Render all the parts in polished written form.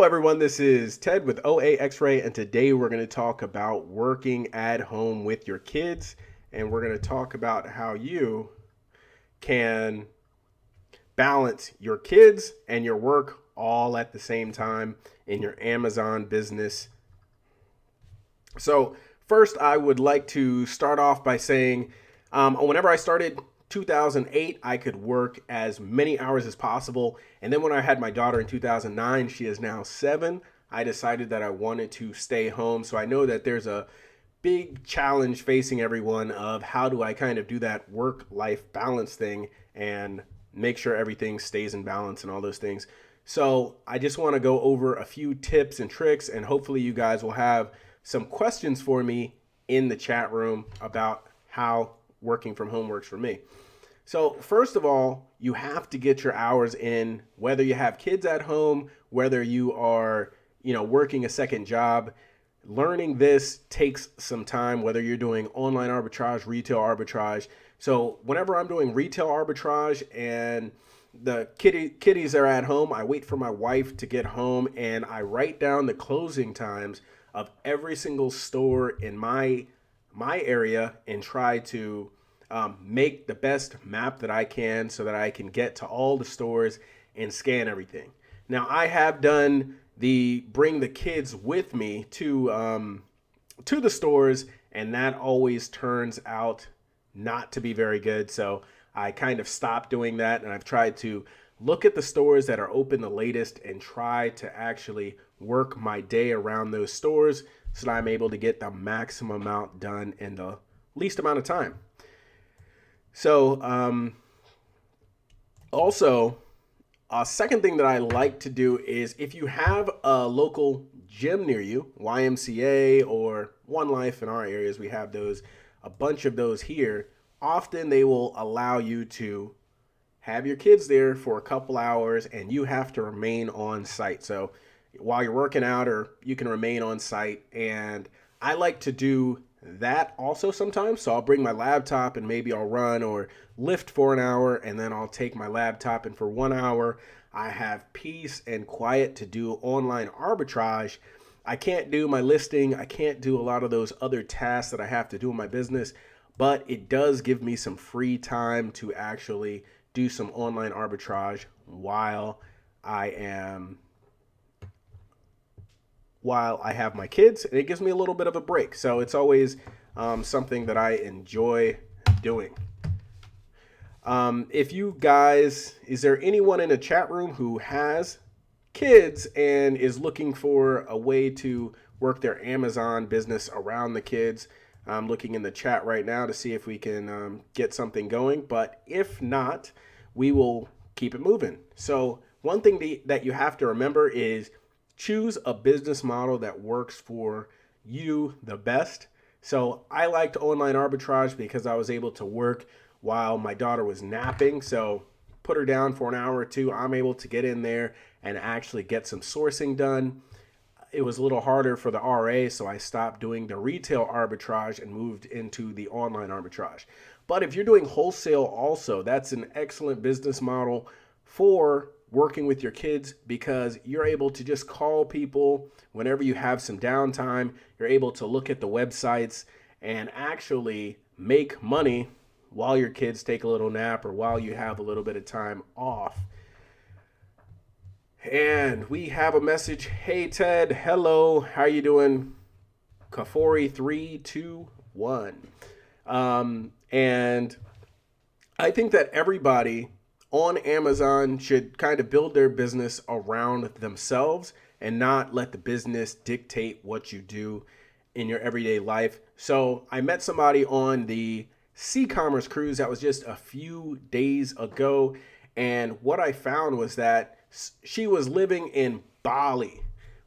everyone. This is Ted with OAXRAY, and today we're going to talk about working at home with your kids, and we're going to talk about how you can balance your kids and your work all at the same time in your Amazon business. So, first, I would like to start off by saying whenever I started 2008, I could work as many hours as possible. And then when I had my daughter in 2009, she is now 7, I decided that I wanted to stay home. So I know that there's a big challenge facing everyone of how do I kind of do that work-life balance thing and make sure everything stays in balance and all those things. So I just want to go over a few tips and tricks, and hopefully you guys will have some questions for me in the chat room about how working from home works for me. So first of all, you have to get your hours in, whether you have kids at home, whether you are, working a second job. Learning this takes some time, whether you're doing online arbitrage, retail arbitrage. So whenever I'm doing retail arbitrage and the kitties are at home, I wait for my wife to get home and I write down the closing times of every single store in my area and try to make the best map that I can so that I can get to all the stores and scan everything. Now I have done the bring the kids with me to the stores, and that always turns out not to be very good. So I kind of stopped doing that, and I've tried to look at the stores that are open the latest and try to actually work my day around those stores so that I'm able to get the maximum amount done in the least amount of time. So also, a second thing that I like to do is if you have a local gym near you, YMCA or One Life in our areas, we have those, a bunch of those here. Often they will allow you to have your kids there for a couple hours and you have to remain on site. So while you're working out, or you can remain on site. And I like to do that also sometimes. So I'll bring my laptop and maybe I'll run or lift for an hour, and then I'll take my laptop, and for 1 hour I have peace and quiet to do online arbitrage. I can't do my listing, I can't do a lot of those other tasks that I have to do in my business, but it does give me some free time to actually do some online arbitrage while I have my kids, and it gives me a little bit of a break. So it's always something that I enjoy doing. If you guys, is there anyone in the chat room who has kids and is looking for a way to work their Amazon business around the kids? I'm looking in the chat right now to see if we can get something going, but if not, we will keep it moving. So one thing that you have to remember is choose a business model that works for you the best. So I liked online arbitrage because I was able to work while my daughter was napping. So put her down for an hour or two, I'm able to get in there and actually get some sourcing done. It was a little harder for the RA, so I stopped doing the retail arbitrage and moved into the online arbitrage. But if you're doing wholesale also, that's an excellent business model for working with your kids, because you're able to just call people whenever you have some downtime. You're able to look at the websites and actually make money while your kids take a little nap or while you have a little bit of time off. And we have a message. Hey Ted, hello, how you doing? Kafori 321. And I think that everybody on Amazon should kind of build their business around themselves and not let the business dictate what you do in your everyday life. So I met somebody on the C-commerce cruise that was just a few days ago, and what I found was that she was living in Bali,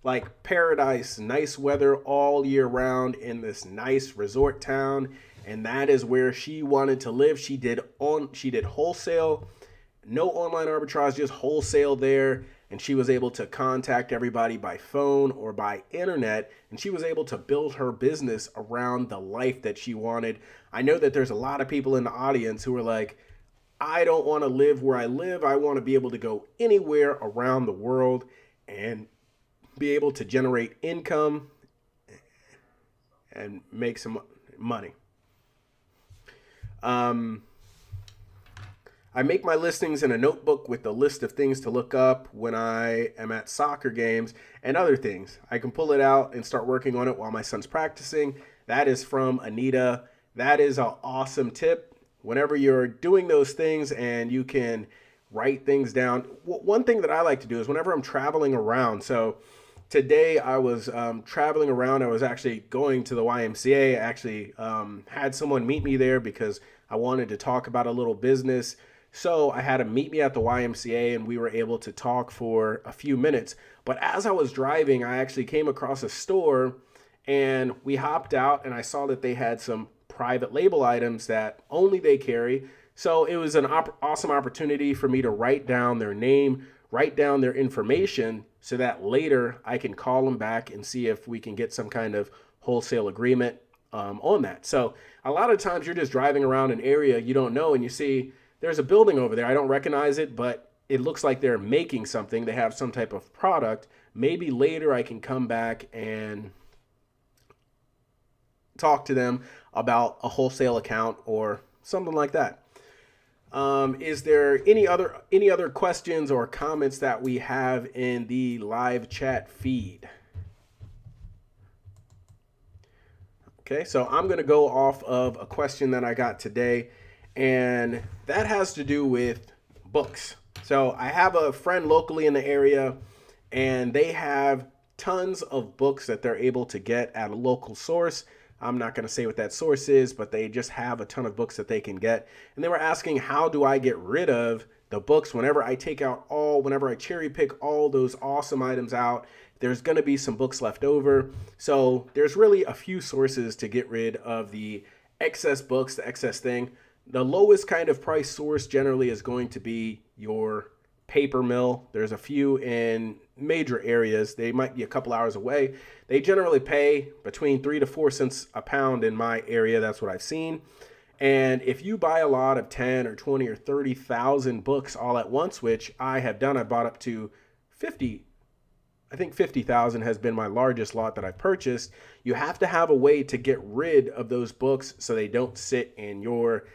like paradise, nice weather all year round in this nice resort town, and that is where she wanted to live. She did wholesale, no online arbitrage, just wholesale there. And she was able to contact everybody by phone or by internet. And she was able to build her business around the life that she wanted. I know that there's a lot of people in the audience who are like, I don't want to live where I live. I want to be able to go anywhere around the world. And be able to generate income and make some money. Um, I make my listings in a notebook with a list of things to look up when I am at soccer games and other things. I can pull it out and start working on it while my son's practicing. That is from Anita. That is an awesome tip. Whenever you're doing those things and you can write things down. One thing that I like to do is whenever I'm traveling around. So today I was traveling around. I was actually going to the YMCA. I actually had someone meet me there because I wanted to talk about a little business. So I had him meet me at the YMCA and we were able to talk for a few minutes. But as I was driving, I actually came across a store and we hopped out and I saw that they had some private label items that only they carry. So it was an awesome opportunity for me to write down their name, write down their information so that later I can call them back and see if we can get some kind of wholesale agreement on that. So a lot of times you're just driving around an area you don't know and you see there's a building over there. I don't recognize it, but it looks like they're making something. They have some type of product. Maybe later I can come back and talk to them about a wholesale account or something like that. Is there any other questions or comments that we have in the live chat feed? Okay, so I'm going to go off of a question that I got today, and that has to do with books. So I have a friend locally in the area, and they have tons of books that they're able to get at a local source. I'm not going to say what that source is, but they just have a ton of books that they can get. And they were asking, how do I get rid of the books whenever I cherry pick all those awesome items out? There's going to be some books left over. So there's really a few sources to get rid of the excess books, the excess thing. The lowest kind of price source generally is going to be your paper mill. There's a few in major areas. They might be a couple hours away. They generally pay between 3 to 4 cents a pound in my area. That's what I've seen. And if you buy a lot of 10 or 20 or 30,000 books all at once, which I have done, I bought up to 50. I think 50,000 has been my largest lot that I've purchased. You have to have a way to get rid of those books so they don't sit in your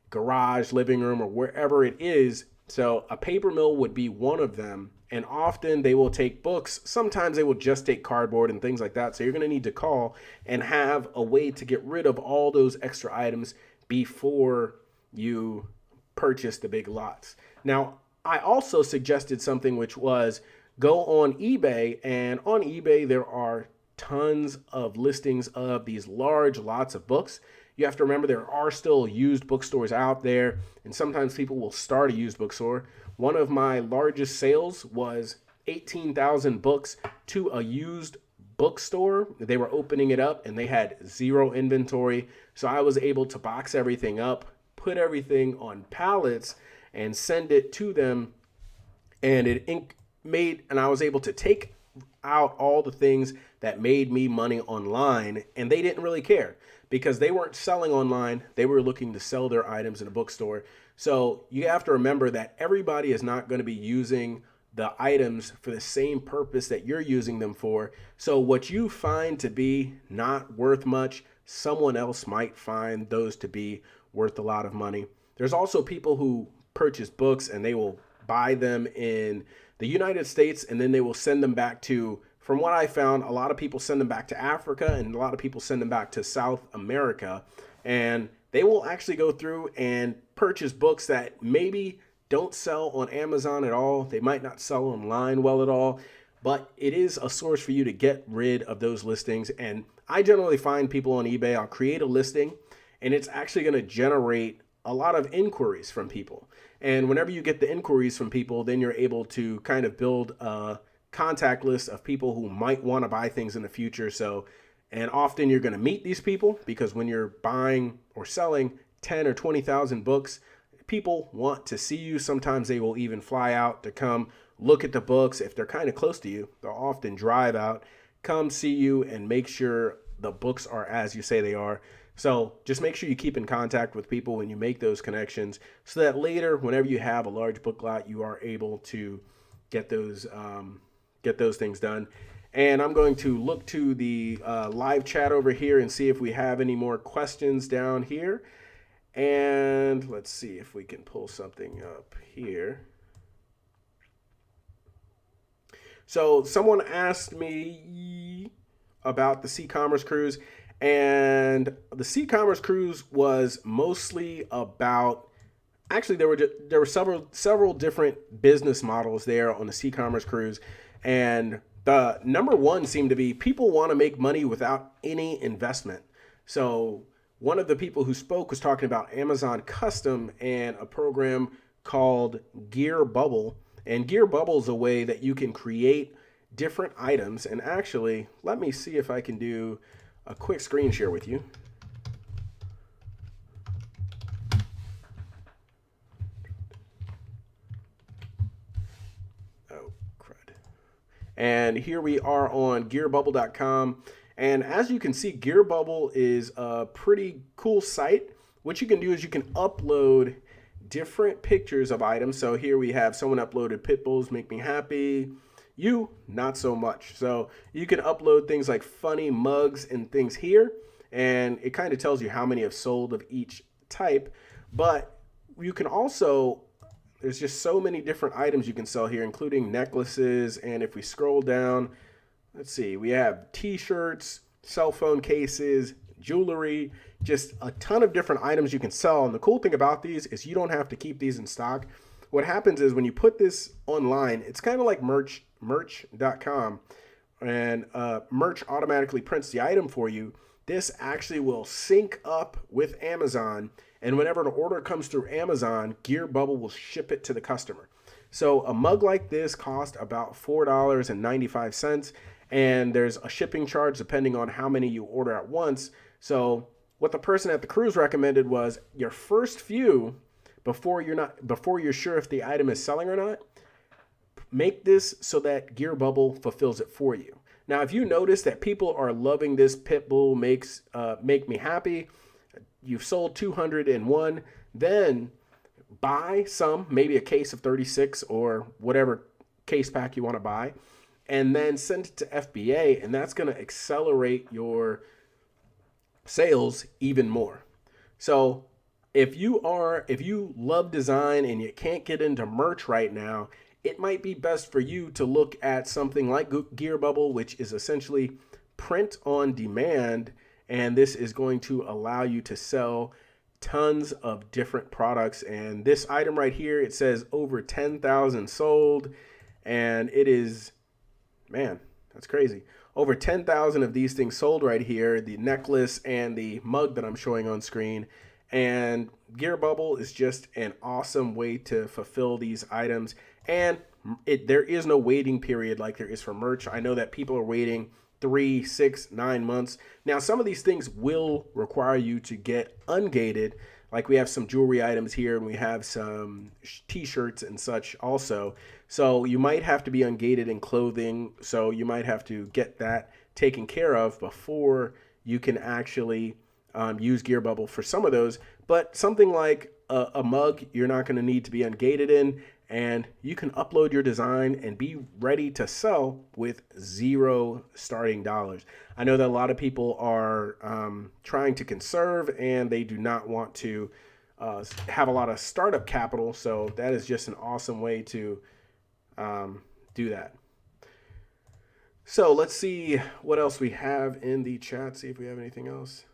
garage, living room, or wherever it is. So a paper mill would be one of them. And often they will take books. Sometimes they will just take cardboard and things like that. So you're going to need to call and have a way to get rid of all those extra items before you purchase the big lots. Now, I also suggested something which was go on eBay. And on eBay, there are tons of listings of these large lots of books. You have to remember there are still used bookstores out there, and sometimes people will start a used bookstore. One of my largest sales was 18,000 books to a used bookstore. They were opening it up and they had zero inventory. So I was able to box everything up, put everything on pallets, and send it to them. And I was able to take out all the things that made me money online, and they didn't really care because they weren't selling online. They were looking to sell their items in a bookstore. So you have to remember that everybody is not going to be using the items for the same purpose that you're using them for. So what you find to be not worth much, someone else might find those to be worth a lot of money. There's also people who purchase books and they will buy them in the United States and then they will send them back to, from what I found, a lot of people send them back to Africa and a lot of people send them back to South America. And they will actually go through and purchase books that maybe don't sell on Amazon at all. They might not sell online well at all, but it is a source for you to get rid of those listings. And I generally find people on eBay, I'll create a listing and it's actually going to generate a lot of inquiries from people. And whenever you get the inquiries from people, then you're able to kind of build a contact list of people who might want to buy things in the future. And often you're going to meet these people because when you're buying or selling 10 or 20,000 books, people want to see you. Sometimes they will even fly out to come look at the books. If they're kind of close to you, they'll often drive out, come see you and make sure the books are as you say they are. So just make sure you keep in contact with people when you make those connections so that later, whenever you have a large book lot, you are able to get those things done. And I'm going to look to the live chat over here and see if we have any more questions down here. And let's see if we can pull something up here. So someone asked me about the C-commerce cruise, and the C-commerce cruise was mostly about, actually there were several different business models there on the C-commerce cruise, and the number one seemed to be people want to make money without any investment. So one of the people who spoke was talking about Amazon Custom and a program called Gear Bubble. And Gear Bubble is a way that you can create different items. And actually, let me see if I can do a quick screen share with you. Oh, crud. And here we are on gearbubble.com. And as you can see, Gear Bubble is a pretty cool site. What you can do is you can upload different pictures of items. So here we have someone uploaded pit bulls make me happy. You, not so much. So you can upload things like funny mugs and things here. And it kind of tells you how many have sold of each type. But you can also, there's just so many different items you can sell here, including necklaces. And if we scroll down, let's see, we have t-shirts, cell phone cases, jewelry, just a ton of different items you can sell. And the cool thing about these is you don't have to keep these in stock. What happens is when you put this online, it's kind of like merch.com, and merch automatically prints the item for you. This actually will sync up with Amazon, and whenever an order comes through Amazon, Gear Bubble will ship it to the customer. So a mug like this costs about $4.95, and there's a shipping charge depending on how many you order at once. So what the person at the cruise recommended was your first few, before you're sure if the item is selling or not, make this so that Gear Bubble fulfills it for you. Now, if you notice that people are loving this pit bull make me happy, you've sold 201, then buy some, maybe a case of 36 or whatever case pack you want to buy, and then send it to FBA, and that's going to accelerate your sales even more. So if you love design and you can't get into merch right now, it might be best for you to look at something like Gear Bubble, which is essentially print on demand, and this is going to allow you to sell tons of different products. And this item right here, it says over 10,000 sold, and it is, man, that's crazy. Over 10,000 of these things sold right here, the necklace and the mug that I'm showing on screen. And Gear Bubble is just an awesome way to fulfill these items. And there is no waiting period like there is for merch. I know that people are waiting 3, 6, 9 months. Now, some of these things will require you to get ungated. Like we have some jewelry items here, and we have some t-shirts and such also. So you might have to be ungated in clothing. So you might have to get that taken care of before you can actually use Gear Bubble for some of those. But something like a mug, you're not going to need to be ungated in, and you can upload your design and be ready to sell with zero starting dollars. I know that a lot of people are trying to conserve, and they do not want to have a lot of startup capital. So that is just an awesome way to do that. So let's see what else we have in the chat. See if we have anything else.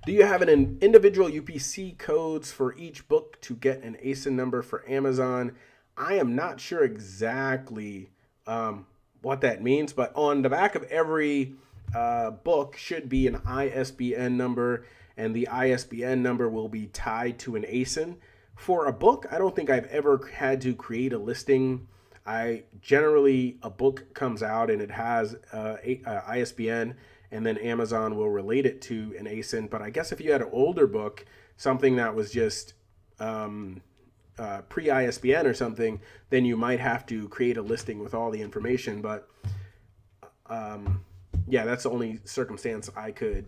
Do you have an individual UPC codes for each book to get an ASIN number for Amazon? I am not sure exactly what that means, but on the back of every book should be an ISBN number, and the ISBN number will be tied to an ASIN. For a book, I don't think I've ever had to create a listing. A book comes out and it has ISBN, and then Amazon will relate it to an ASIN. But I guess if you had an older book, something that was just pre-ISBN or something, then you might have to create a listing with all the information. But yeah, that's the only circumstance I could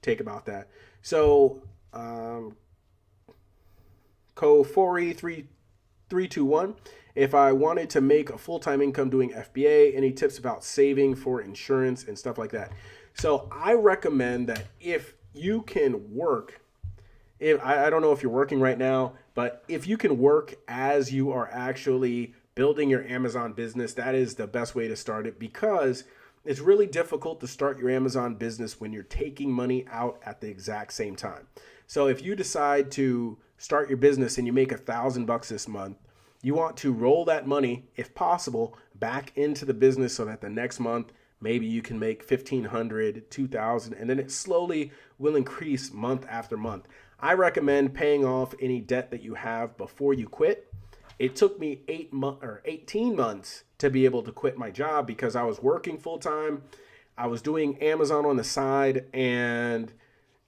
take about that. So Kofori 321. If I wanted to make a full-time income doing FBA, any tips about saving for insurance and stuff like that? So I recommend that if you can work, I don't know if you're working right now, but if you can work as you are actually building your Amazon business, that is the best way to start it, because it's really difficult to start your Amazon business when you're taking money out at the exact same time. So if you decide to start your business and you make $1,000 this month, you want to roll that money, if possible, back into the business so that the next month, maybe you can make $1,500, $2,000, and then it slowly will increase month after month. I recommend paying off any debt that you have before you quit. It took me 18 months to be able to quit my job because I was working full time. I was doing Amazon on the side, and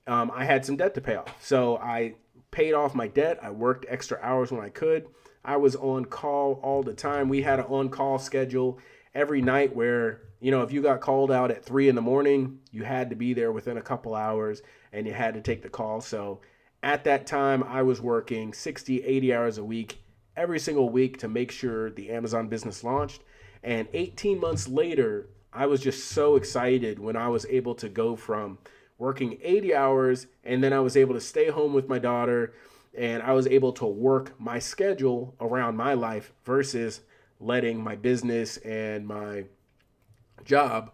I had some debt to pay off. So I paid off my debt. I worked extra hours when I could. I was on call all the time. We had an on-call schedule every night where, if you got called out at 3 a.m, you had to be there within a couple hours and you had to take the call. So at that time, I was working 60, 80 hours a week, every single week to make sure the Amazon business launched. And 18 months later, I was just so excited when I was able to go from working 80 hours and then I was able to stay home with my daughter, and I was able to work my schedule around my life versus letting my business and my job,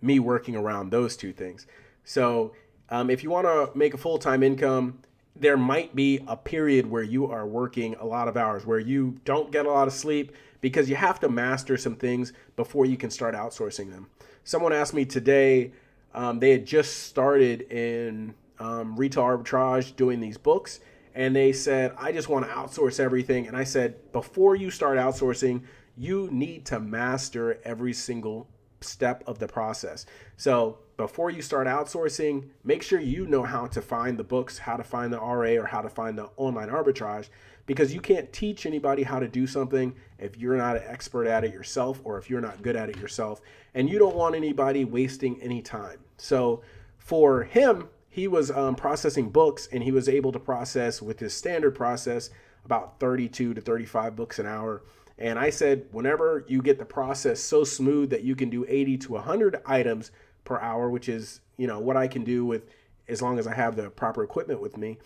me working around those two things. So if you want to make a full-time income, there might be a period where you are working a lot of hours, where you don't get a lot of sleep because you have to master some things before you can start outsourcing them. Someone asked me today, they had just started in retail arbitrage doing these books, and they said, I just want to outsource everything. And I said, before you start outsourcing, you need to master every single step of the process. So before you start outsourcing, make sure you know how to find the books, how to find the RA, or how to find the online arbitrage, because you can't teach anybody how to do something if you're not an expert at it yourself, or if you're not good at it yourself, and you don't want anybody wasting any time. So for him, he was processing books, and he was able to process with his standard process about 32 to 35 books an hour. And I said, whenever you get the process so smooth that you can do 80 to 100 items per hour, which is, what I can do with, as long as I have the proper equipment with me,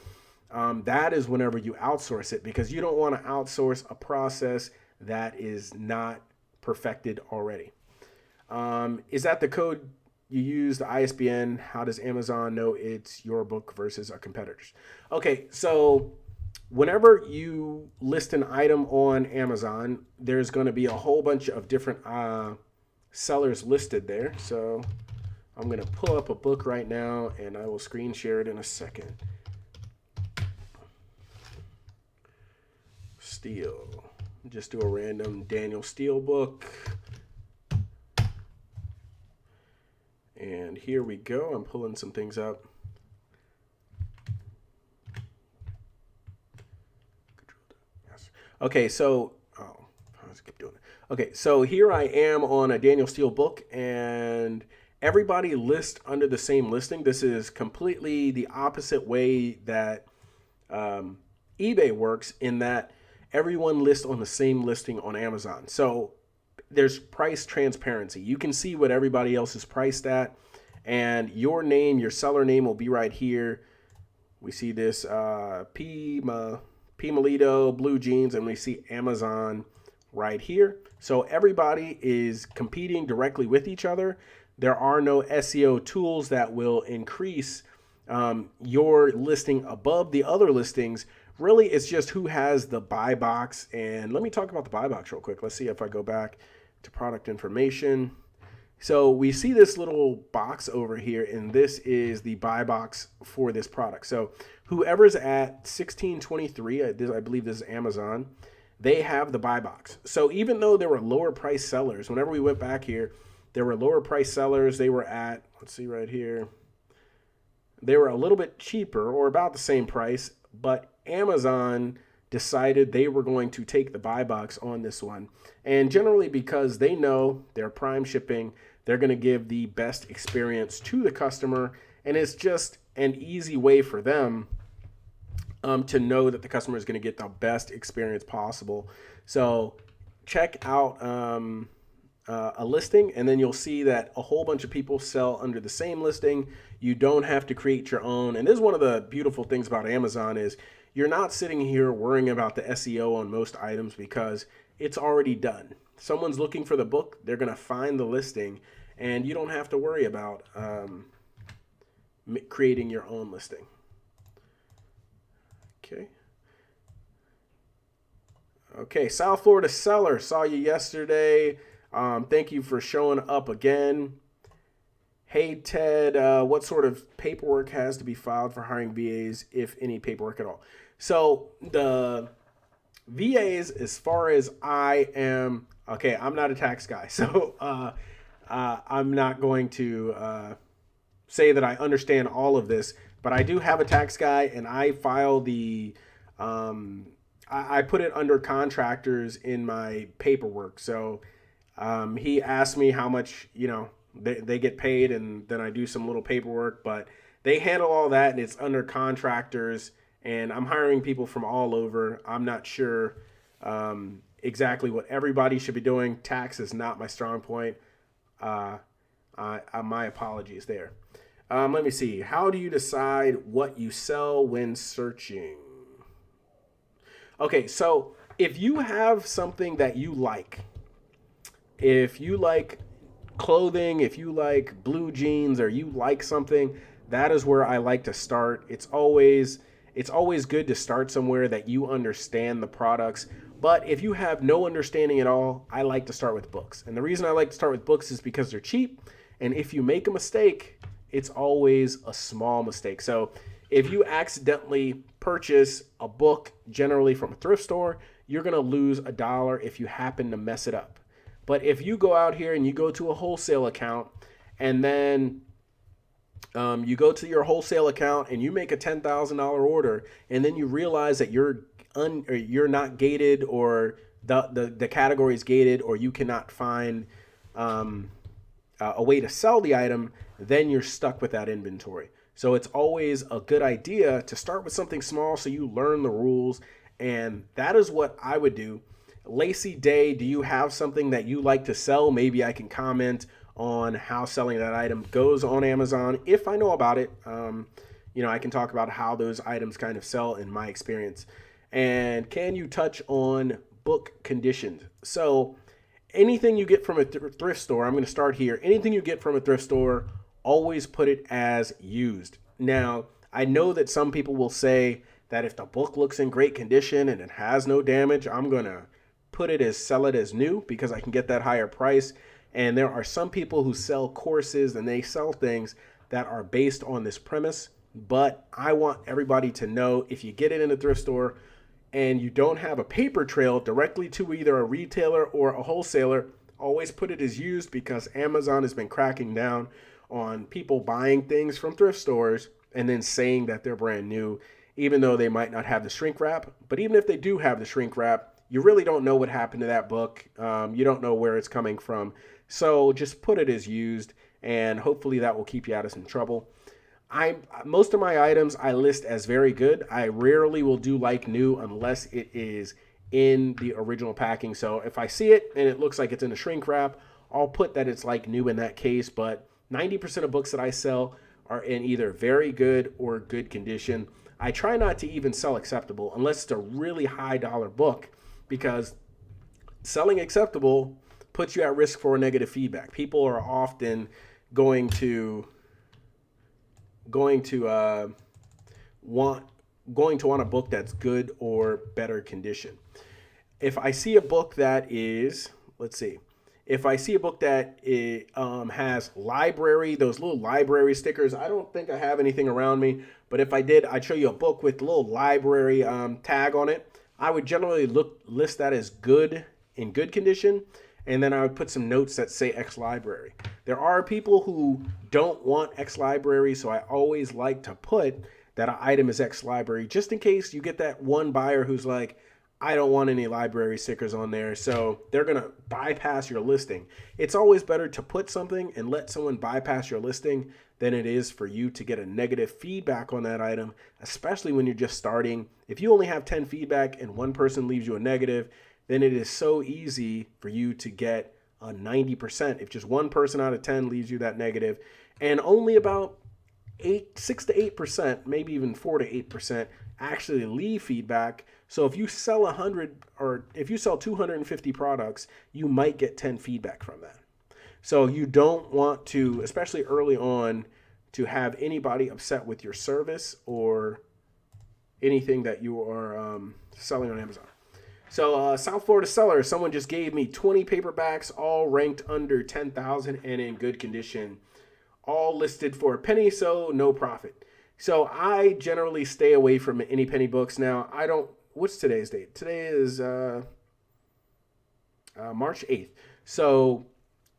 that is whenever you outsource it, because you don't want to outsource a process that is not perfected already. Is that the code you use, the ISBN? How does Amazon know it's your book versus a competitor's? Okay, so whenever you list an item on Amazon, there's going to be a whole bunch of different sellers listed there. So I'm going to pull up a book right now, and I will screen share it in a second. Steele. Just do a random Daniel Steele book. And here we go. I'm pulling some things up. Yes. Okay, so I just keep doing it. Okay, so here I am on a Daniel Steele book, and everybody lists under the same listing. This is completely the opposite way that eBay works, in that everyone lists on the same listing on Amazon. So there's price transparency. You can see what everybody else is priced at, and your name, your seller name, will be right here. We see this P. Melito blue jeans, and we see Amazon right here. So everybody is competing directly with each other. There are no SEO tools that will increase your listing above the other listings. Really, it's just who has the buy box. And let me talk about the buy box real quick. Let's see if I go back to product information. So we see this little box over here, and this is the buy box for this product. So whoever's at 1623, I believe this is Amazon, they have the buy box. So even though there were lower price sellers, whenever we went back here, there were lower price sellers. They were at, let's see right here, they were a little bit cheaper or about the same price, but Amazon decided they were going to take the buy box on this one. And generally, because they know they're prime shipping, they're going to give the best experience to the customer, and it's just an easy way for them to know that the customer is going to get the best experience possible. So check out a listing, and then you'll see that a whole bunch of people sell under the same listing. You don't have to create your own. And this is one of the beautiful things about Amazon is you're not sitting here worrying about the SEO on most items because it's already done. Someone's looking for the book, they're going to find the listing, and you don't have to worry about creating your own listing. Okay. Okay, South Florida seller, saw you yesterday. Thank you for showing up again. Hey, Ted, what sort of paperwork has to be filed for hiring VAs, if any paperwork at all? So the VAs, as far as I am, okay, I'm not a tax guy, so I'm not going to say that I understand all of this, but I do have a tax guy, and I file the I put it under contractors in my paperwork. So he asked me how much, they get paid, and then I do some little paperwork, but they handle all that, and it's under contractors, and I'm hiring people from all over. I'm not sure exactly what everybody should be doing. Tax is not my strong point. My apologies there. Let me see. How do you decide what you sell when searching? Okay, so if you have something that you like, if you like clothing, if you like blue jeans, or you like something, that is where I like to start. It's always good to start somewhere that you understand the products. But if you have no understanding at all, I like to start with books. And the reason I like to start with books is because they're cheap. And if you make a mistake, it's always a small mistake. So if you accidentally purchase a book generally from a thrift store, you're going to lose $1 if you happen to mess it up. But if you go out here and you go to a wholesale account, and then you go to your wholesale account and you make a $10,000 order, and then you realize that you're not gated, or the category is gated, or you cannot find a way to sell the item, then you're stuck with that inventory. So it's always a good idea to start with something small so you learn the rules, and that is what I would do. Lacey Day, do you have something that you like to sell? Maybe I can comment on how selling that item goes on Amazon. If I know about it, I can talk about how those items kind of sell in my experience. And can you touch on book conditions? So anything you get from a thrift store, I'm going to start here. Anything you get from a thrift store, always put it as used. Now, I know that some people will say that if the book looks in great condition and it has no damage, I'm going to sell it as new because I can get that higher price. And there are some people who sell courses and they sell things that are based on this premise. But I want everybody to know, if you get it in a thrift store and you don't have a paper trail directly to either a retailer or a wholesaler, always put it as used, because Amazon has been cracking down on people buying things from thrift stores and then saying that they're brand new, even though they might not have the shrink wrap. But even if they do have the shrink wrap, you really don't know what happened to that book. You don't know where it's coming from. So just put it as used, and hopefully that will keep you out of some trouble. Most of my items I list as very good. I rarely will do like new unless it is in the original packing. So if I see it and it looks like it's in a shrink wrap, I'll put that it's like new in that case. But 90% of books that I sell are in either very good or good condition. I try not to even sell acceptable unless it's a really high dollar book, because selling acceptable puts you at risk for negative feedback. People are often going to want a book that's good or better condition. If I see a book that is, if I see a book that has library, those little library stickers, I don't think I have anything around me, but if I did, I'd show you a book with a little library tag on it. I would generally list that as good, in good condition, and then I would put some notes that say ex-library. There are people who don't want ex-library, so I always like to put that an item is ex-library, just in case you get that one buyer who's like, I don't want any library stickers on there, so they're going to bypass your listing. It's always better to put something and let someone bypass your listing than it is for you to get a negative feedback on that item, especially when you're just starting. If you only have 10 feedback and one person leaves you a negative, then it is so easy for you to get a 90% if just one person out of 10 leaves you that negative, and only about 6 to 8%, maybe even 4 to 8% actually leave feedback. So if you sell 100 or if you sell 250 products, you might get 10 feedback from that. So you don't want to, especially early on, to have anybody upset with your service or anything that you are selling on Amazon. So South Florida seller, someone just gave me 20 paperbacks, all ranked under 10,000 and in good condition, all listed for a penny, so no profit. So I generally stay away from any penny books. Now, I don't, what's today's date? Today is March 8th. So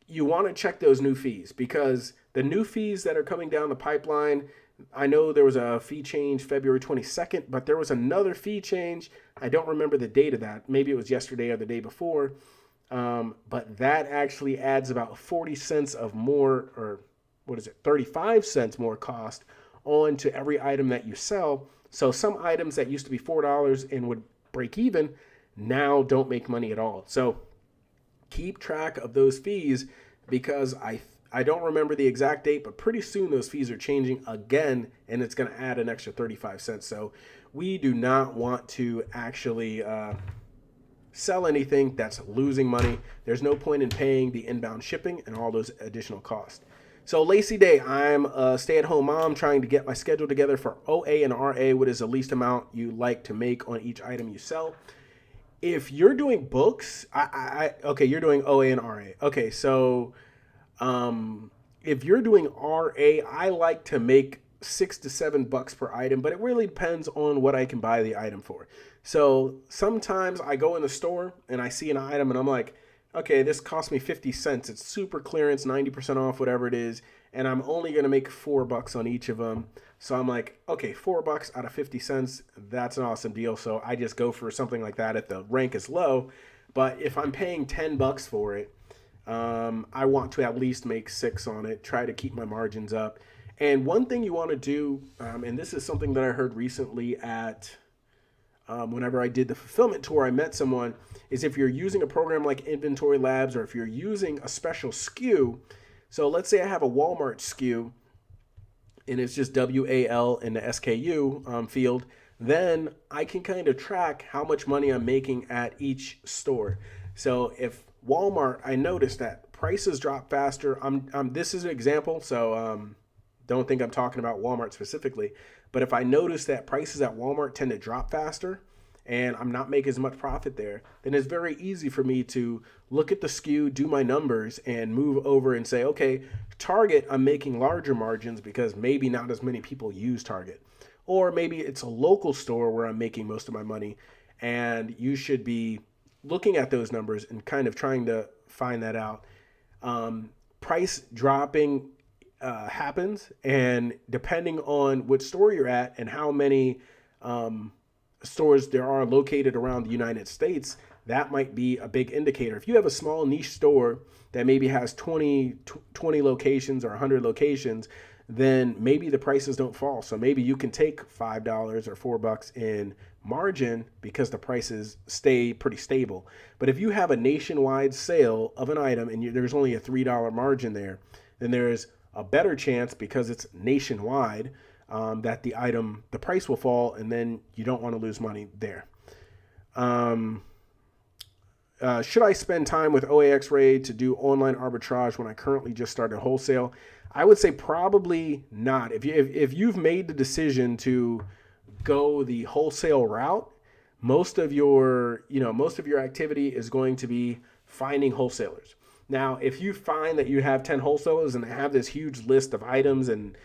you want to check those new fees, because the new fees that are coming down the pipeline, I know there was a fee change February 22nd, but there was another fee change. I don't remember the date of that. Maybe it was yesterday or the day before. But that actually adds about 40 cents of more, or what is it, 35 cents more cost on to every item that you sell. So some items that used to be $4 and would break even now don't make money at all. So keep track of those fees, because I don't remember the exact date, but pretty soon those fees are changing again, and it's going to add an extra 35 cents. So we do not want to actually sell anything that's losing money. There's no point in paying the inbound shipping and all those additional costs. So Lacey Day, I'm a stay-at-home mom trying to get my schedule together for OA and RA. What is the least amount you like to make on each item you sell? If you're doing books, okay, you're doing OA and RA. Okay, so if you're doing RA, I like to make $6 to $7 per item, but it really depends on what I can buy the item for. So sometimes I go in the store and I see an item and I'm like, okay, this cost me 50 cents. It's super clearance, 90% off, whatever it is. And I'm only going to make $4 on each of them. So I'm like, okay, $4 out of 50 cents. That's an awesome deal. So I just go for something like that if the rank is low. But if I'm paying $10 for it, I want to at least make 6 on it, try to keep my margins up. And one thing you want to do, and this is something that I heard recently at whenever I did the fulfillment tour, I met someone, is if you're using a program like Inventory Labs, or if you're using a special SKU. So let's say I have a Walmart SKU and it's just WAL in the SKU field, then I can kind of track how much money I'm making at each store. So if Walmart, I noticed that prices drop faster. This is an example, so don't think I'm talking about Walmart specifically. But if I notice that prices at Walmart tend to drop faster and I'm not making as much profit there, then it's very easy for me to look at the SKU, do my numbers, and move over and say, okay, Target, I'm making larger margins because maybe not as many people use Target. Or maybe it's a local store where I'm making most of my money, and you should be looking at those numbers and kind of trying to find that out. Price dropping happens, and depending on what store you're at and how many stores there are located around the United States, that might be a big indicator. If you have a small niche store that maybe has 20 locations or 100 locations, then maybe the prices don't fall. So maybe you can take $5 or $4 in margin because the prices stay pretty stable. But if you have a nationwide sale of an item and there's only a $3 margin there, then there's a better chance, because it's nationwide, that the price will fall, and then you don't want to lose money there. Should I spend time with OAXRAY to do online arbitrage when I currently just started wholesale? I would say probably not. If you've made the decision to go the wholesale route, most of your activity is going to be finding wholesalers. Now, if you find that you have 10 wholesalers and they have this huge list of items, and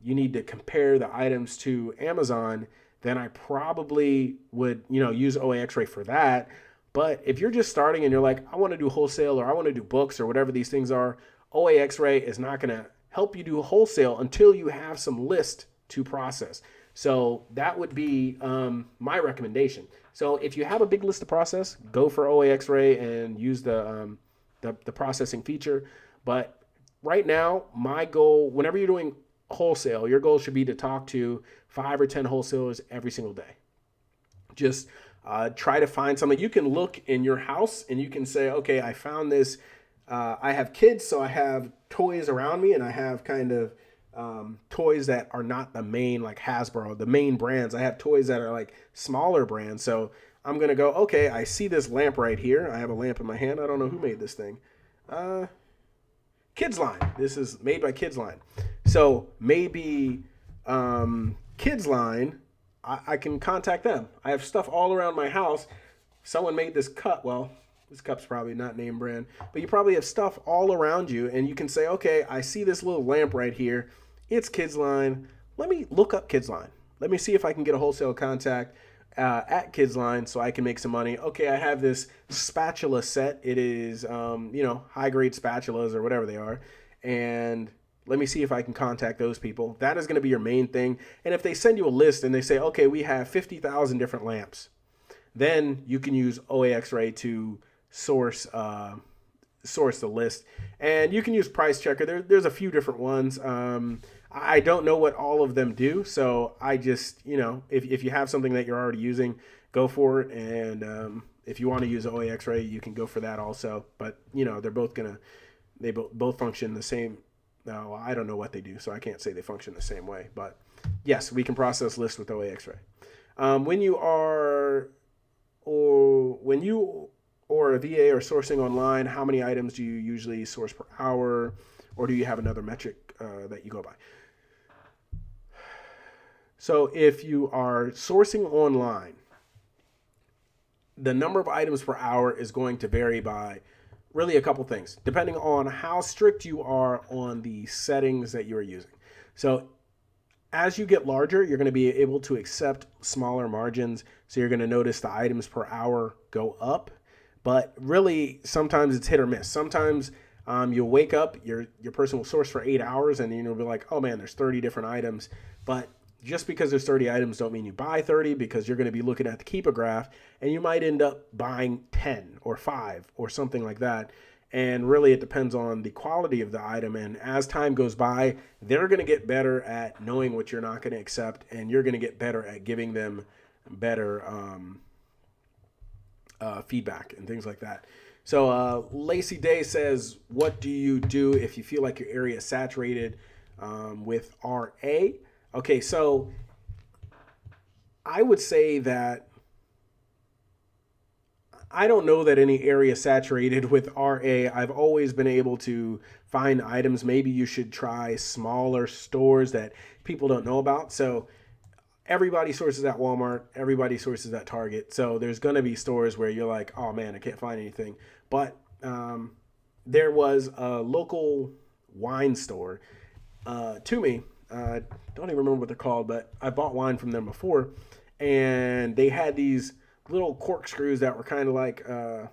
you need to compare the items to Amazon, then I probably would, use OAXRAY for that. But if you're just starting and you're like, I want to do wholesale, or I want to do books, or whatever these things are, OAXRAY is not going to help you do wholesale until you have some list to process. So that would be my recommendation. So if you have a big list to process, go for OAXRAY and use the processing feature. But right now, my goal, whenever you're doing wholesale, your goal should be to talk to 5 or 10 wholesalers every single day. Just try to find something. You can look in your house and you can say, okay, I found this. I have kids, so I have toys around me, and I have kind of toys that are not the main, like Hasbro, the main brands. I have toys that are like smaller brands. So I'm going to go, okay, I see this lamp right here. I have a lamp in my hand. I don't know who made this thing. Kids Line. This is made by Kids Line. So maybe Kids Line, I can contact them. I have stuff all around my house. Someone made this cup. Well, this cup's probably not name brand, but you probably have stuff all around you, and you can say, okay, I see this little lamp right here. It's Kids Line. Let me look up Kids Line. Let me see if I can get a wholesale contact at Kids Line so I can make some money. Okay, I have this spatula set. It is, high grade spatulas or whatever they are, and let me see if I can contact those people. That is going to be your main thing. And if they send you a list and they say, okay, we have 50,000 different lamps, then you can use OAXRAY to source the list. And you can use Price Checker. There's a few different ones. I don't know what all of them do. So I just, if you have something that you're already using, go for it. And if you want to use OAXRAY, you can go for that also. But, they're both they both function the same. No, I don't know what they do, so I can't say they function the same way. But yes, we can process lists with OAXRAY. When you or a VA are sourcing online, how many items do you usually source per hour, or do you have another metric that you go by? So if you are sourcing online, the number of items per hour is going to vary by really a couple things, depending on how strict you are on the settings that you're using. So as you get larger, you're going to be able to accept smaller margins. So you're going to notice the items per hour go up. But really, sometimes it's hit or miss. Sometimes you'll wake up, your person will source for 8 hours, and you'll be like, oh man, there's 30 different items. But just because there's 30 items don't mean you buy 30, because you're going to be looking at the keeper graph, and you might end up buying 10 or 5 or something like that. And really, it depends on the quality of the item. And as time goes by, they're going to get better at knowing what you're not going to accept, and you're going to get better at giving them better feedback and things like that. So Lacey Day says, what do you do if you feel like your area is saturated with RA? Okay, so I would say that I don't know that any area is saturated with RA. I've always been able to find items. Maybe you should try smaller stores that people don't know about. So everybody sources at Walmart, everybody sources at Target. So there's going to be stores where you're like, oh man, I can't find anything. But there was a local wine store to me. Don't even remember what they're called, but I bought wine from them before, and they had these little corkscrews that were kind of like, I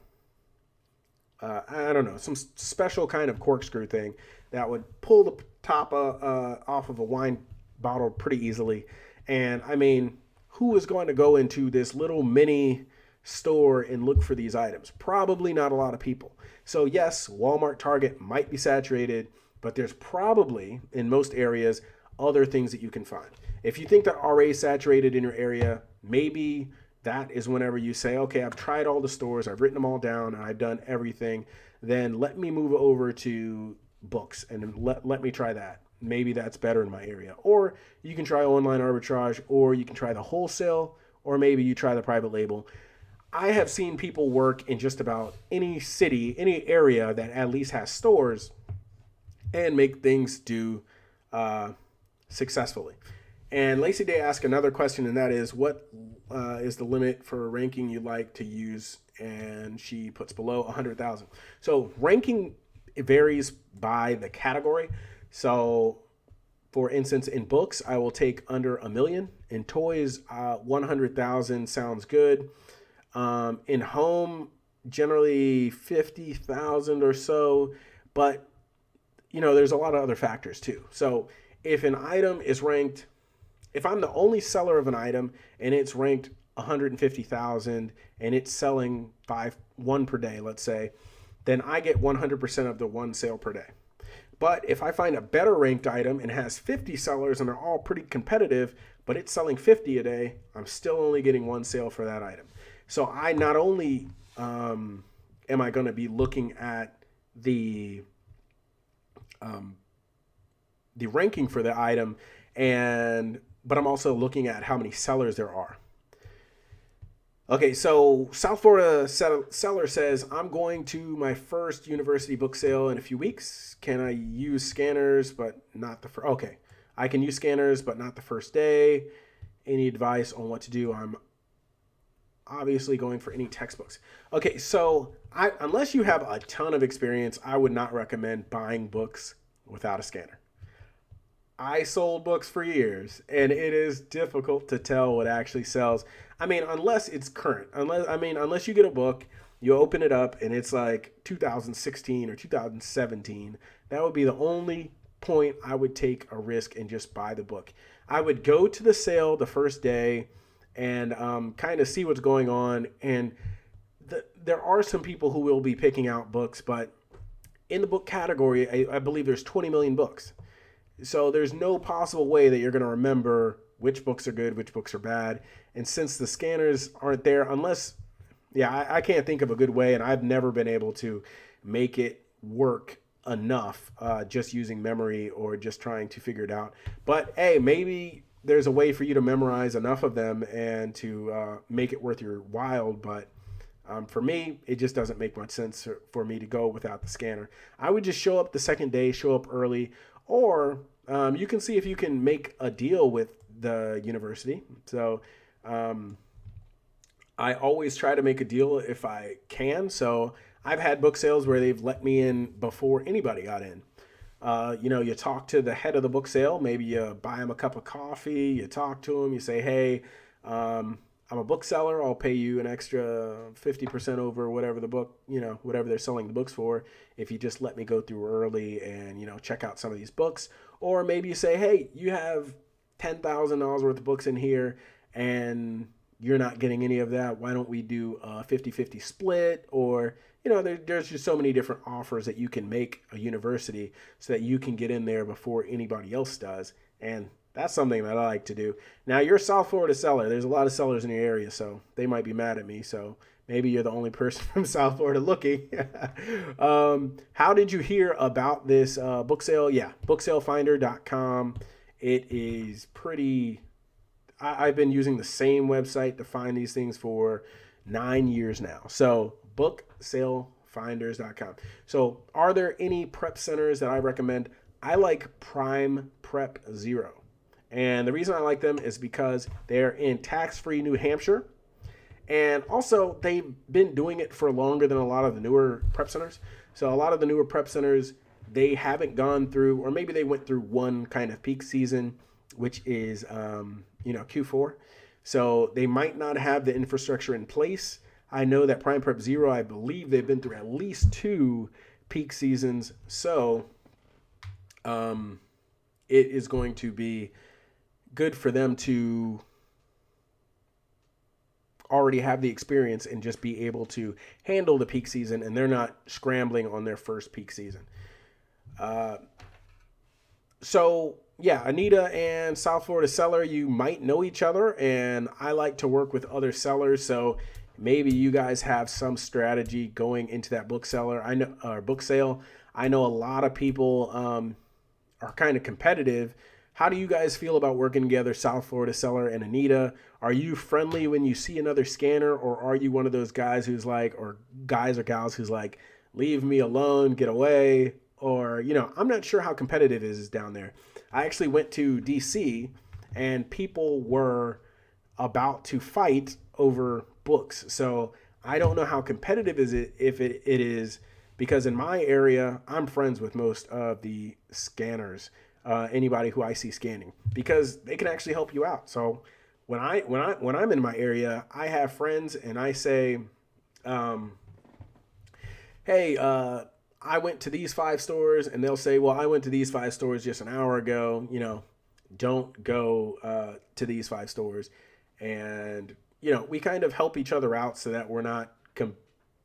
don't know, some special kind of corkscrew thing that would pull the top off of a wine bottle pretty easily. And I mean, who is going to go into this little mini store and look for these items? Probably not a lot of people. So yes, Walmart, Target might be saturated, but there's probably, in most areas, other things that you can find. If you think that RA is saturated in your area, maybe that is whenever you say, okay, I've tried all the stores, I've written them all down, and I've done everything. Then let me move over to books and let me try that. Maybe that's better in my area. Or you can try online arbitrage, or you can try the wholesale, or maybe you try the private label. I have seen people work in just about any city, any area that at least has stores, and make things do successfully. And Lacey Day asked another question, and that is, what is the limit for ranking you like to use? And she puts below 100,000. So ranking varies by the category. So for instance, in books, I will take under 1 million. In toys, 100,000 sounds good. In home, generally 50,000 or so. But, there's a lot of other factors too. So if an item is ranked, if I'm the only seller of an item and it's ranked 150,000 and it's selling one per day, let's say, then I get 100% of the one sale per day. But if I find a better ranked item and has 50 sellers and they're all pretty competitive, but it's selling 50 a day, I'm still only getting one sale for that item. So I not only am I going to be looking at um, the ranking for the item, but I'm also looking at how many sellers there are. Okay, so South Florida seller says, I'm going to my first university book sale in a few weeks. Can I use scanners, but not the first? Okay, I can use scanners, but not the first day. Any advice on what to do? I'm obviously going for any textbooks. Okay, so unless you have a ton of experience, I would not recommend buying books without a scanner. I sold books for years, and it is difficult to tell what actually sells. I mean, unless it's current. Unless you get a book, you open it up, and it's like 2016 or 2017. That would be the only point I would take a risk and just buy the book. I would go to the sale the first day and kind of see what's going on. And there are some people who will be picking out books, but in the book category, I believe there's 20 million books. So there's no possible way that you're going to remember which books are good, which books are bad. And since the scanners aren't there, I can't think of a good way, and I've never been able to make it work enough just using memory or just trying to figure it out. But hey, maybe there's a way for you to memorize enough of them and to make it worth your while. But for me, it just doesn't make much sense for me to go without the scanner. I would just show up the second day, show up early, or you can see if you can make a deal with the university. So I always try to make a deal if I can. So I've had book sales where they've let me in before anybody got in. You talk to the head of the book sale. Maybe you buy them a cup of coffee. You talk to them. You say, hey, I'm a bookseller. I'll pay you an extra 50% over whatever the book, whatever they're selling the books for, if you just let me go through early and, check out some of these books. Or maybe you say, hey, you have $10,000 worth of books in here and you're not getting any of that. Why don't we do a 50-50 split? Or, there's just so many different offers that you can make a university so that you can get in there before anybody else does. And that's something that I like to do. Now, you're a South Florida seller. There's a lot of sellers in your area, so they might be mad at me. So maybe you're the only person from South Florida looking. How did you hear about this book sale? Yeah, booksalefinder.com. It is pretty... I've been using the same website to find these things for 9 years now. So booksaleFinders.com. So are there any prep centers that I recommend? I like Prime Prep Zero. And the reason I like them is because they're in tax-free New Hampshire. And also, they've been doing it for longer than a lot of the newer prep centers. So a lot of the newer prep centers, they haven't gone through, or maybe they went through one kind of peak season, which is, Q4. So they might not have the infrastructure in place. I know that Prime Prep Zero, I believe they've been through at least 2 peak seasons. So it is going to be good for them to already have the experience and just be able to handle the peak season, and they're not scrambling on their first peak season. Anita and South Florida seller, you might know each other, and I like to work with other sellers, so maybe you guys have some strategy going into that book sale. I know a lot of people are kind of competitive. How do you guys feel about working together, South Florida seller and Anita? Are you friendly when you see another scanner, or are you one of those guys who's like, or guys or gals who's like, leave me alone, get away? Or, I'm not sure how competitive it is down there. I actually went to DC and people were about to fight over books. So I don't know how competitive it is, because in my area, I'm friends with most of the scanners, anybody who I see scanning, because they can actually help you out. So when I'm in my area, I have friends and I say, hey, I went to these 5 stores, and they'll say, well, I went to these 5 stores just an hour ago, don't go to these 5 stores. And, we kind of help each other out so that we're not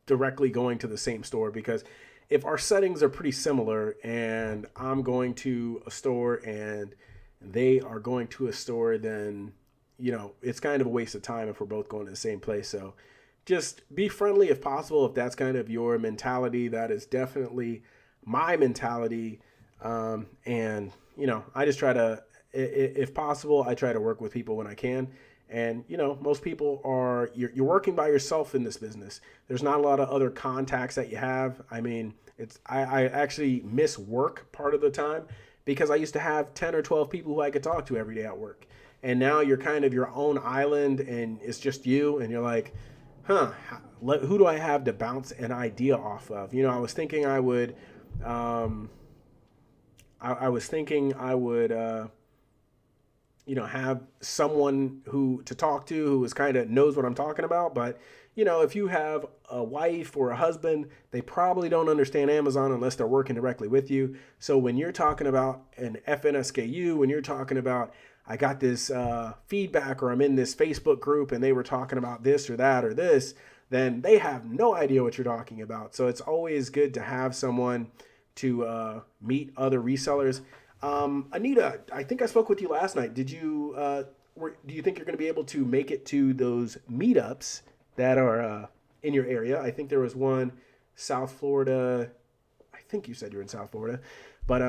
directly going to the same store, because if our settings are pretty similar and I'm going to a store and they are going to a store, then, it's kind of a waste of time if we're both going to the same place. So just be friendly if possible. If that's kind of your mentality, that is definitely my mentality. And, I just try to, if possible, I try to work with people when I can. And, most people are, you're working by yourself in this business. There's not a lot of other contacts that you have. I mean, I actually miss work part of the time because I used to have 10 or 12 people who I could talk to every day at work. And now you're kind of your own island and it's just you. And you're like, who do I have to bounce an idea off of? I was thinking I would, I was thinking I would, have someone who to talk to who is kind of knows what I'm talking about. But, if you have a wife or a husband, they probably don't understand Amazon unless they're working directly with you. So when you're talking about an FNSKU, when you're talking about, I got this feedback or I'm in this Facebook group and they were talking about this or that or this, then they have no idea what you're talking about. So it's always good to have someone to meet other resellers. Anita, I think I spoke with you last night. Did you? Do you think you're going to be able to make it to those meetups that are in your area? I think there was one, South Florida. I think you said you're in South Florida, but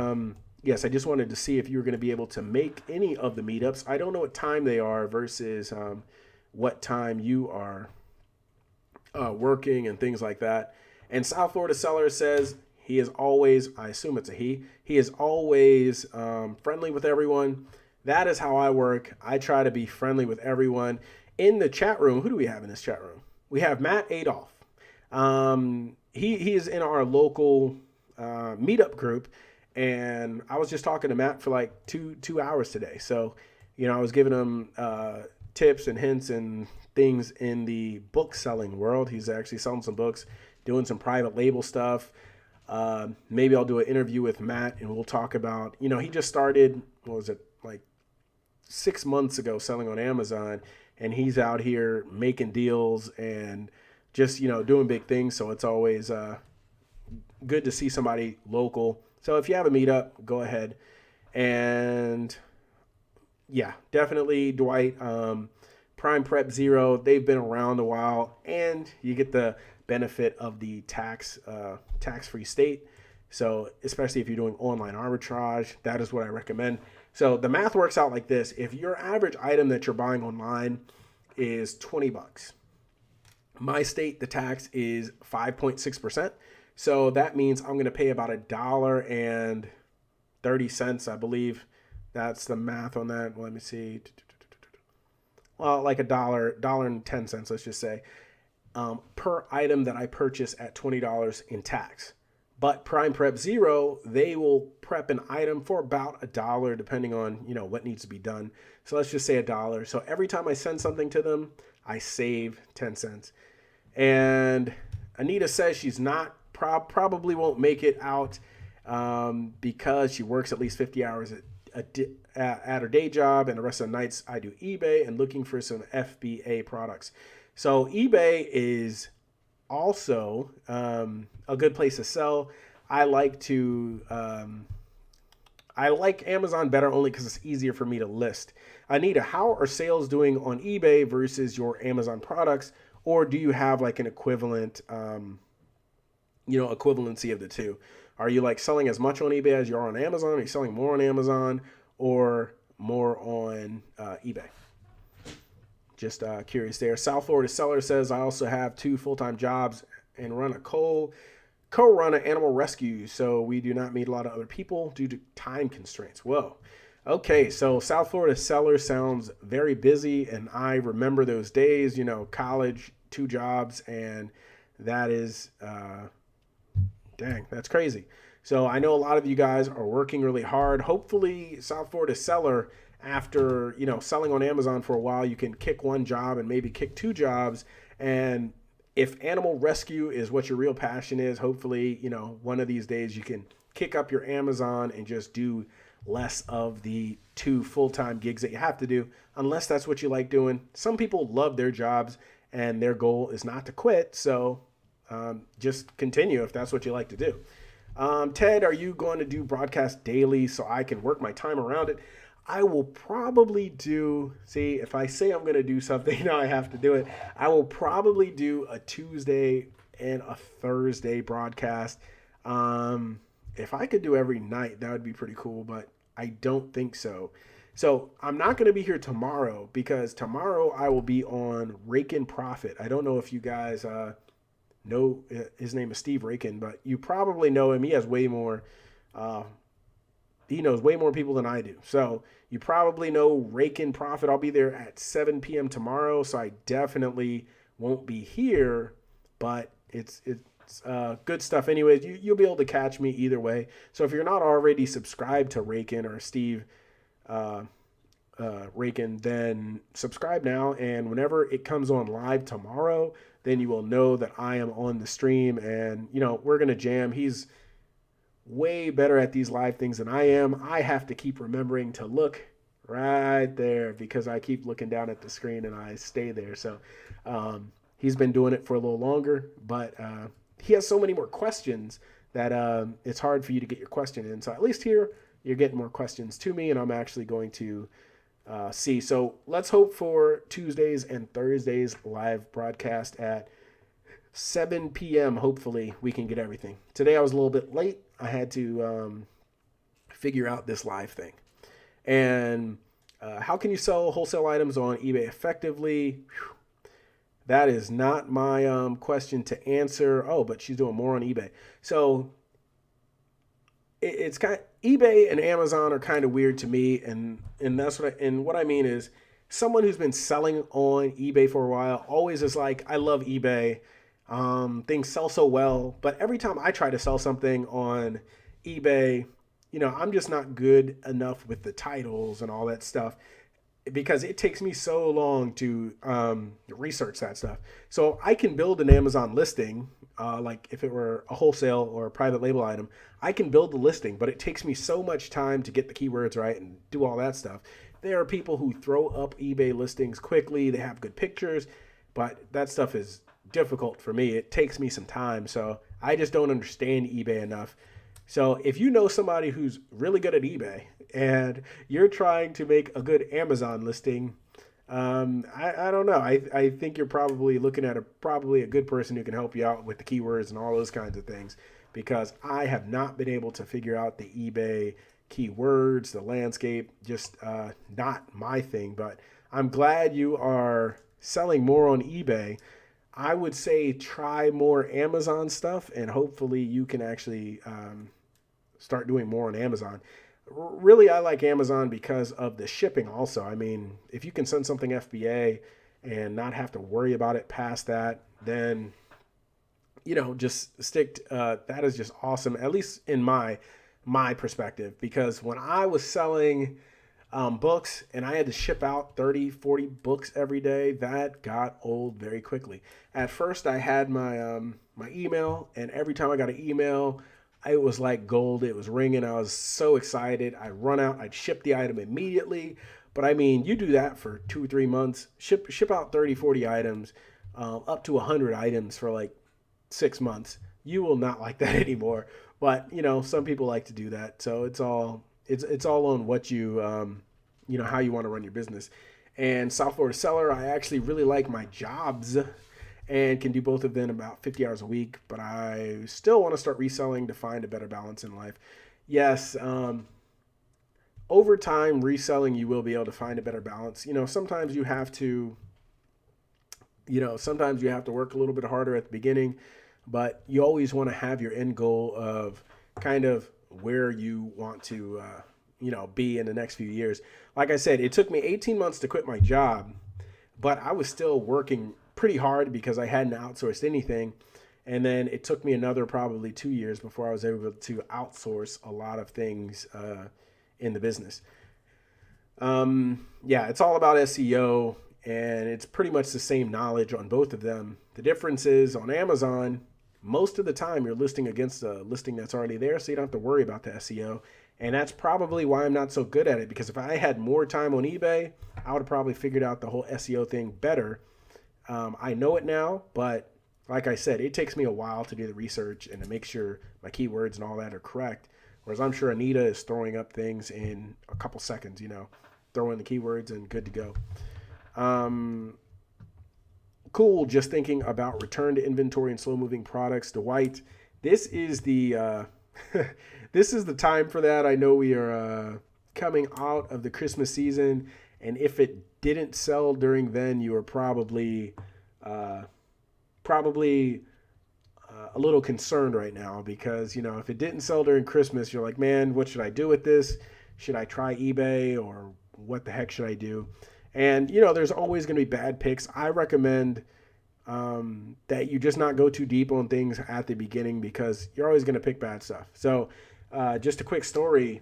yes, I just wanted to see if you were going to be able to make any of the meetups. I don't know what time they are versus what time you are working and things like that. And South Florida Seller says he is always, I assume it's a he is always friendly with everyone. That is how I work. I try to be friendly with everyone. In the chat room, who do we have in this chat room? We have Matt Adolph. He is in our local meetup group. And I was just talking to Matt for like two hours today. So, I was giving him tips and hints and things in the book selling world. He's actually selling some books, doing some private label stuff. Maybe I'll do an interview with Matt and we'll talk about, he just started, what was it, like 6 months ago selling on Amazon, and he's out here making deals and just, doing big things. So it's always good to see somebody local. So if you have a meetup, go ahead. And yeah, definitely Dwight, Prime Prep Zero, they've been around a while and you get the benefit of the tax-free state. So especially if you're doing online arbitrage, that is what I recommend. So the math works out like this. If your average item that you're buying online is $20, my state, the tax is 5.6%. So that means I'm going to pay about $1.30, I believe. That's the math on that. Let me see. Well, like $1.10, let's just say, per item that I purchase at $20 in tax. But Prime Prep Zero, they will prep an item for about $1, depending on, what needs to be done. So let's just say $1. So every time I send something to them, I save 10 cents. And Anita says she's not, probably won't make it out because she works at least 50 hours at her day job, and the rest of the nights I do eBay and looking for some FBA products. So eBay is also a good place to sell. I like Amazon better only because it's easier for me to list. Anita, how are sales doing on eBay versus your Amazon products? Or do you have like an equivalent, equivalency of the two? Are you like selling as much on eBay as you are on Amazon? Are you selling more on Amazon or more on eBay? Just curious there. South Florida Seller says, I also have 2 full-time jobs and run a co-run an animal rescue. So we do not meet a lot of other people due to time constraints. Whoa. Okay, so South Florida Seller sounds very busy, and I remember those days, college, 2 jobs, and that is, dang, that's crazy. So I know a lot of you guys are working really hard. Hopefully South Florida Seller, after, selling on Amazon for a while, you can kick 1 job and maybe kick 2 jobs. And if animal rescue is what your real passion is, hopefully, one of these days you can kick up your Amazon and just do less of the 2 full-time gigs that you have to do, unless that's what you like doing. Some people love their jobs and their goal is not to quit. So just continue if that's what you like to do. Ted, are you going to do broadcast daily so I can work my time around it? I will probably do, see, if I say I'm going to do something, now I have to do it. I will probably do a Tuesday and a Thursday broadcast. If I could do every night, that would be pretty cool, but I don't think so. So I'm not going to be here tomorrow because tomorrow I will be on Rake and Profit. I don't know if you guys know his name is Steve Rakin, but you probably know him. He has way more. He knows way more people than I do. So you probably know Rake and Profit. I'll be there at 7 p.m. tomorrow, so I definitely won't be here. But it's good stuff. Anyways, you'll be able to catch me either way. So if you're not already subscribed to Rakin or Steve Rakin, then subscribe now. And whenever it comes on live tomorrow, then you will know that I am on the stream. And, we're going to jam. He's way better at these live things than I am. I have to keep remembering to look right there because I keep looking down at the screen and I stay there. So he's been doing it for a little longer, but he has so many more questions that it's hard for you to get your question in. So at least here you're getting more questions to me, and I'm actually going to see. So let's hope for Tuesdays and Thursdays live broadcast at 7 p.m. Hopefully we can get everything. Today I was a little bit late. I had to figure out this live thing. And how can you sell wholesale items on eBay effectively? Whew. That is not my question to answer. Oh, but she's doing more on eBay. So it's kind of, eBay and Amazon are kind of weird to me, and that's what I mean is someone who's been selling on eBay for a while always is like, I love eBay. Things sell so well, but every time I try to sell something on eBay, I'm just not good enough with the titles and all that stuff because it takes me so long to research that stuff. So I can build an Amazon listing, like if it were a wholesale or a private label item, I can build the listing, but it takes me so much time to get the keywords right and do all that stuff. There are people who throw up eBay listings quickly. They have good pictures, but that stuff is difficult for me. It takes me some time. So I just don't understand eBay enough. So if you know somebody who's really good at eBay and you're trying to make a good Amazon listing, I don't know. I think you're probably looking at probably a good person who can help you out with the keywords and all those kinds of things, because I have not been able to figure out the eBay keywords, the landscape, just not my thing. But I'm glad you are selling more on eBay. I would say try more Amazon stuff, and hopefully you can actually start doing more on Amazon. Really, I like Amazon because of the shipping also. I mean, if you can send something FBA and not have to worry about it past that, then, just stick. That is just awesome, at least in my perspective, because when I was selling books and I had to ship out 30, 40 books every day, that got old very quickly. At first I had my email, and every time I got an email, it was like gold. It was ringing. I was so excited. I'd run out, I'd ship the item immediately. But I mean, you do that for 2 or 3 months, ship out 30, 40 items, up to 100 items for like 6 months. You will not like that anymore. But, some people like to do that. So it's all on what you, how you want to run your business. And South Florida Seller, I actually really like my jobs and can do both of them about 50 hours a week, but I still want to start reselling to find a better balance in life. Yes, over time, reselling, you will be able to find a better balance. Sometimes you have to, work a little bit harder at the beginning, but you always want to have your end goal of kind of where you want to, be in the next few years. Like I said, it took me 18 months to quit my job, but I was still working pretty hard because I hadn't outsourced anything. And then it took me another probably 2 years before I was able to outsource a lot of things in the business. It's all about SEO, and it's pretty much the same knowledge on both of them. The difference is on Amazon, most of the time you're listing against a listing that's already there, so you don't have to worry about the SEO. And that's probably why I'm not so good at it, because if I had more time on eBay, I would have probably figured out the whole SEO thing better. I know it now, but like I said, it takes me a while to do the research and to make sure my keywords and all that are correct. Whereas I'm sure Anita is throwing up things in a couple seconds, throw in the keywords and good to go. Um, cool. Just thinking about return to inventory and slow moving products. Dwight, this is the this is the time for that. I know we are coming out of the Christmas season, and if it didn't sell during then, you are uh, probably a little concerned right now because if it didn't sell during Christmas, you're like, man, what should I do with this? Should I try eBay or what the heck should I do? And there's always going to be bad picks. I recommend that you just not go too deep on things at the beginning because you're always going to pick bad stuff. So, just a quick story.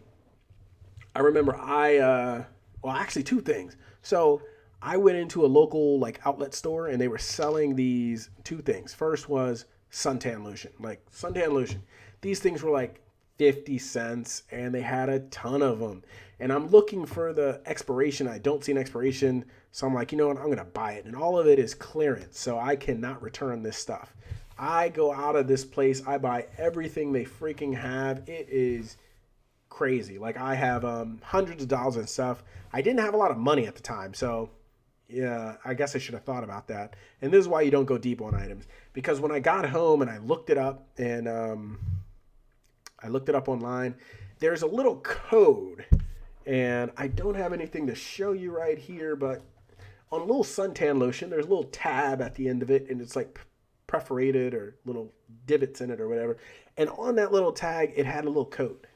I remember well, actually two things. So I went into a local like outlet store and they were selling these two things. First was suntan lotion, like suntan lotion. These things were like 50 cents and they had a ton of them. And I'm looking for the expiration. I don't see an expiration. So I'm like, you know what? I'm going to buy it. And all of it is clearance. So I cannot return this stuff. I go out of this place. I buy everything they freaking have. It is crazy. Like I have hundreds of dollars and stuff. I didn't have a lot of money at the time. So yeah, I guess I should have thought about that. And this is why you don't go deep on items. Because when I got home and I looked it up and I looked it up online, there's a little code. And I don't have anything to show you right here, but on a little suntan lotion, there's a little tab at the end of it, and it's like perforated or little divots in it or whatever. And on that little tag, it had a little code.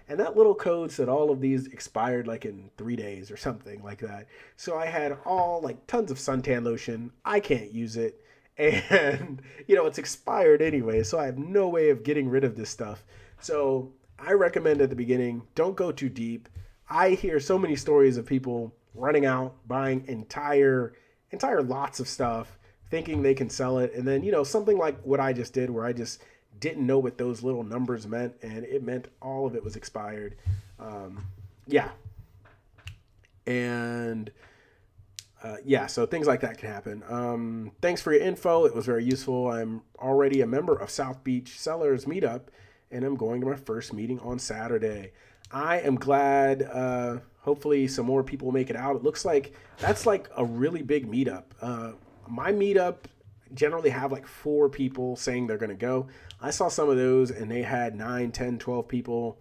And that little code said all of these expired like in 3 days or something like that. So I had all like tons of suntan lotion. I can't use it. And, it's expired anyway. So I have no way of getting rid of this stuff. So I recommend at the beginning, don't go too deep. I hear so many stories of people running out, buying entire lots of stuff, thinking they can sell it. And then, something like what I just did where I just didn't know what those little numbers meant. And it meant all of it was expired. Yeah. And so things like that can happen. Thanks for your info. It was very useful. I'm already a member of South Beach Sellers Meetup, and I'm going to my first meeting on Saturday. I am glad. Hopefully some more people make it out. It looks like that's like a really big meetup. My meetup generally have like 4 people saying they're going to go. I saw some of those and they had 9, 10, 12 people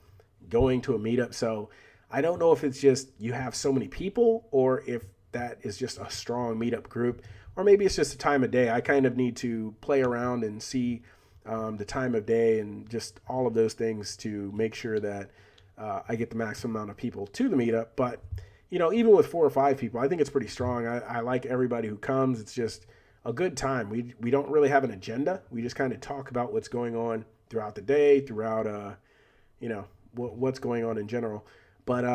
going to a meetup. So I don't know if it's just you have so many people or if that is just a strong meetup group, or maybe it's just a time of day. I kind of need to play around and see the time of day and just all of those things to make sure that I get the maximum amount of people to the meetup. But, even with 4 or 5 people, I think it's pretty strong. I like everybody who comes. It's just a good time. We don't really have an agenda. We just kind of talk about what's going on throughout the day, throughout, what's going on in general. But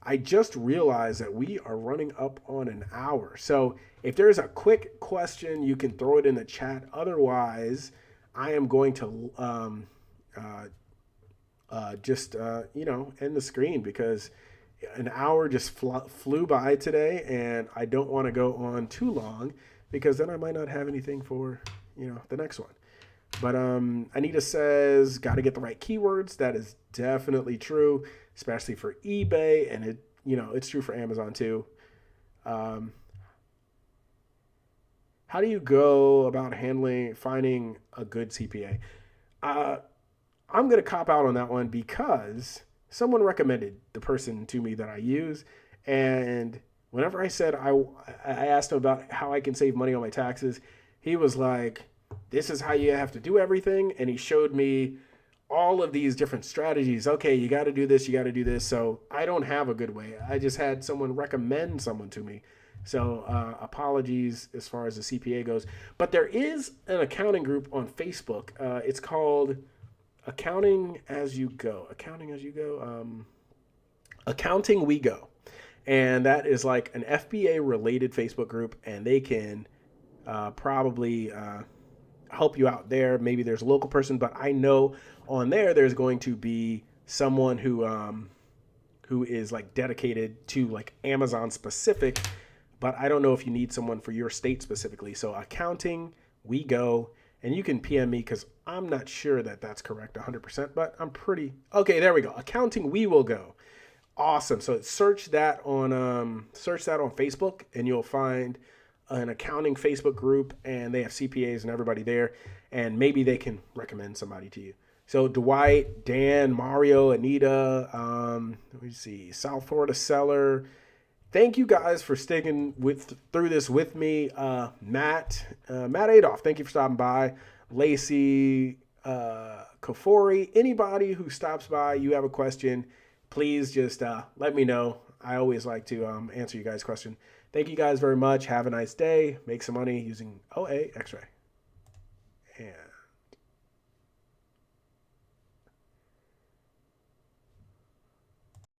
I just realized that we are running up on an hour. So if there's a quick question, you can throw it in the chat. Otherwise, I am going to end the screen because an hour just flew by today, and I don't want to go on too long because then I might not have anything for the next one. But Anita says, got to get the right keywords. That is definitely true, especially for eBay, and it's true for Amazon too. How do you go about finding a good CPA? I'm going to cop out on that one because someone recommended the person to me that I use. And whenever I said, I asked him about how I can save money on my taxes, he was like, this is how you have to do everything. And he showed me all of these different strategies. Okay, you got to do this, you got to do this. So I don't have a good way. I just had someone recommend someone to me. So apologies as far as the CPA goes. But there is an accounting group on Facebook. It's called Accounting As You Go. Accounting We Go. And that is like an FBA related Facebook group, and they can probably help you out there. Maybe there's a local person, but I know on there's going to be someone who is like dedicated to like Amazon specific, but I don't know if you need someone for your state specifically. So Accounting We Go, And you can PM me because I'm not sure that that's correct 100%, but I'm pretty okay. There we go. Accounting We Will Go. Awesome. So search that on Facebook, and you'll find an accounting Facebook group, and they have CPAs and everybody there, and maybe they can recommend somebody to you. So Dwight, Dan, Mario, Anita, let me see, South Florida Seller. Thank you guys for sticking through this with me. Matt Adolph, thank you for stopping by. Lacey, Kafori, anybody who stops by, you have a question, please just let me know. I always like to answer you guys' question. Thank you guys very much. Have a nice day. Make some money using OAXRAY. And